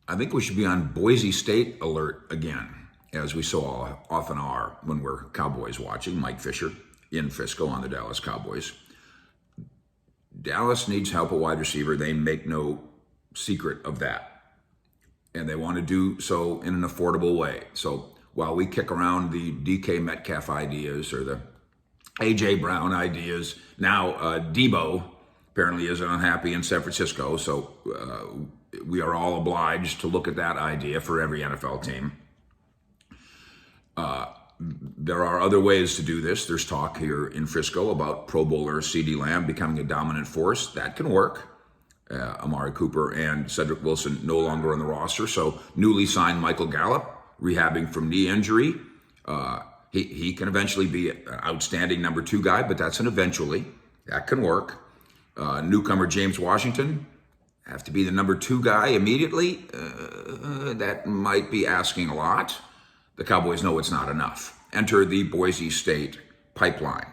I think we should be on Boise State alert again, as we so often are when we're Cowboys watching. Mike Fisher in Frisco on the Dallas Cowboys. Dallas needs help at wide receiver. They make no secret of that. And they want to do so in an affordable way. So while we kick around the DK Metcalf ideas or the A.J. Brown ideas, now Debo apparently is unhappy in San Francisco. So we are all obliged to look at that idea for every NFL team. There are other ways to do this. There's talk here in Frisco about Pro Bowler CeeDee Lamb becoming a dominant force. That can work. Amari Cooper and Cedric Wilson no longer on the roster. So newly signed Michael Gallup, rehabbing from knee injury. He can eventually be an outstanding number 2 guy, but that's an eventually. That can work. Newcomer James Washington, have to be the number 2 guy immediately. That might be asking a lot. The Cowboys know it's not enough. Enter the Boise State pipeline.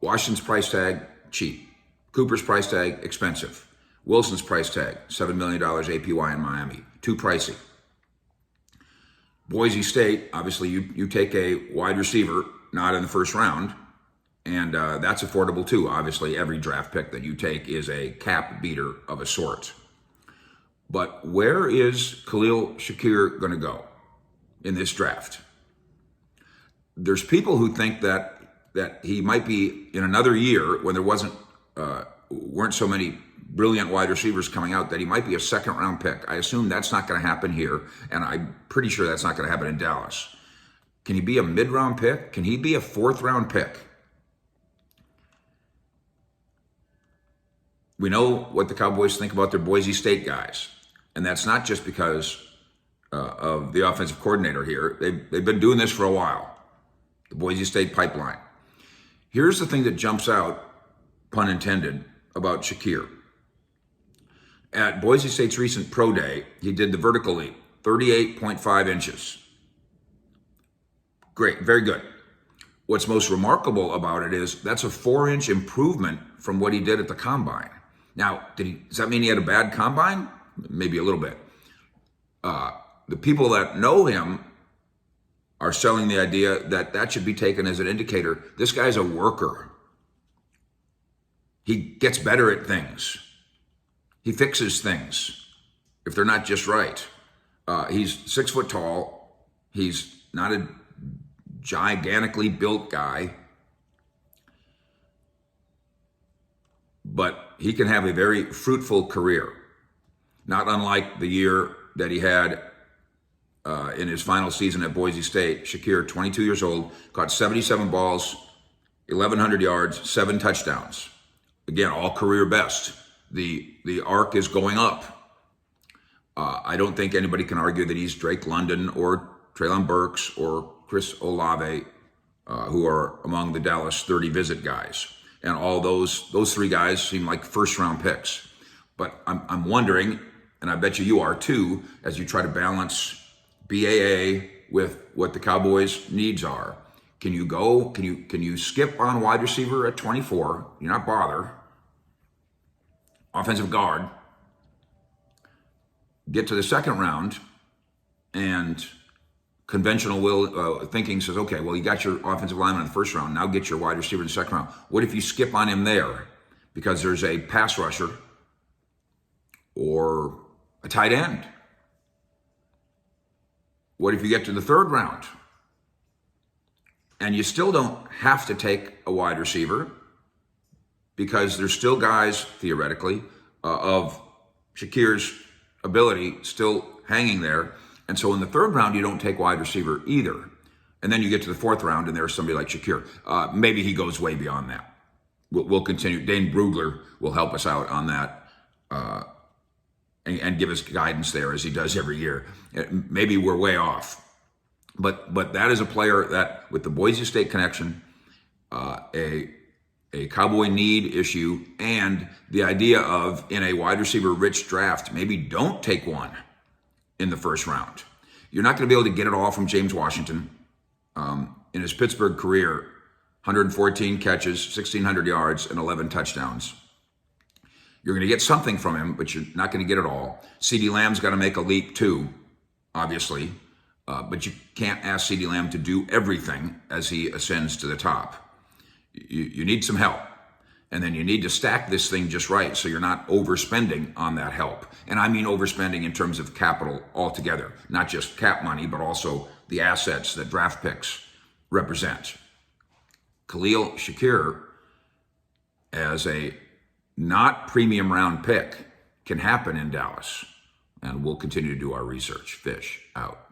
Washington's price tag, cheap. Cooper's price tag, expensive. Wilson's price tag, $7 million APY in Miami, too pricey. Boise State, obviously you take a wide receiver, not in the first round, and that's affordable too. Obviously, every draft pick that you take is a cap beater of a sort. But where is Khalil Shakir going to go in this draft? There's people who think that he might be in another year when there weren't so many brilliant wide receivers coming out, that he might be a second-round pick. I assume that's not going to happen here, and I'm pretty sure that's not going to happen in Dallas. Can he be a mid-round pick? Can he be a 4th-round pick? We know what the Cowboys think about their Boise State guys, and that's not just because of the offensive coordinator here. They've been doing this for a while, the Boise State pipeline. Here's the thing that jumps out, pun intended, about Shakir. At Boise State's recent pro day, he did the vertical leap, 38.5 inches. Great, very good. What's most remarkable about it is that's a 4-inch improvement from what he did at the combine. Now, does that mean he had a bad combine? Maybe a little bit. The people that know him are selling the idea that should be taken as an indicator. This guy's a worker. He gets better at things. He fixes things if they're not just right. He's 6 foot tall. He's not a gigantically built guy, but he can have a very fruitful career. Not unlike the year that he had in his final season at Boise State. Shakir, 22 years old, caught 77 balls, 1,100 yards, 7 touchdowns. Again, all career best. The arc is going up. I don't think anybody can argue that he's Drake London or Treylon Burks or Chris Olave, who are among the Dallas 30 visit guys. And all those 3 guys seem like first-round picks. But I'm wondering, and I bet you are too, as you try to balance BAA with what the Cowboys' needs are. Can you skip on wide receiver at 24? You're not bothered. Offensive guard. Get to the second round, and conventional thinking says, okay, well, you got your offensive lineman in the first round. Now get your wide receiver in the second round. What if you skip on him there because there's a pass rusher or a tight end? What if you get to the third round and you still don't have to take a wide receiver because there's still guys, theoretically, of Shakir's ability still hanging there. And so in the third round, you don't take wide receiver either. And then you get to the 4th round and there's somebody like Shakir. Maybe he goes way beyond that. We'll continue. Dane Brugler will help us out on that and give us guidance there as he does every year. Maybe we're way off. But that is a player that, with the Boise State connection, a Cowboy need issue, and the idea of, in a wide receiver rich draft, maybe don't take one in the first round. You're not going to be able to get it all from James Washington. In his Pittsburgh career, 114 catches, 1,600 yards, and 11 touchdowns. You're going to get something from him, but you're not going to get it all. CeeDee Lamb's got to make a leap too, obviously. But you can't ask CeeDee Lamb to do everything as he ascends to the top. You need some help. And then you need to stack this thing just right so you're not overspending on that help. And I mean overspending in terms of capital altogether, not just cap money, but also the assets that draft picks represent. Khalil Shakir, as a not premium round pick, can happen in Dallas. And we'll continue to do our research. Fish out.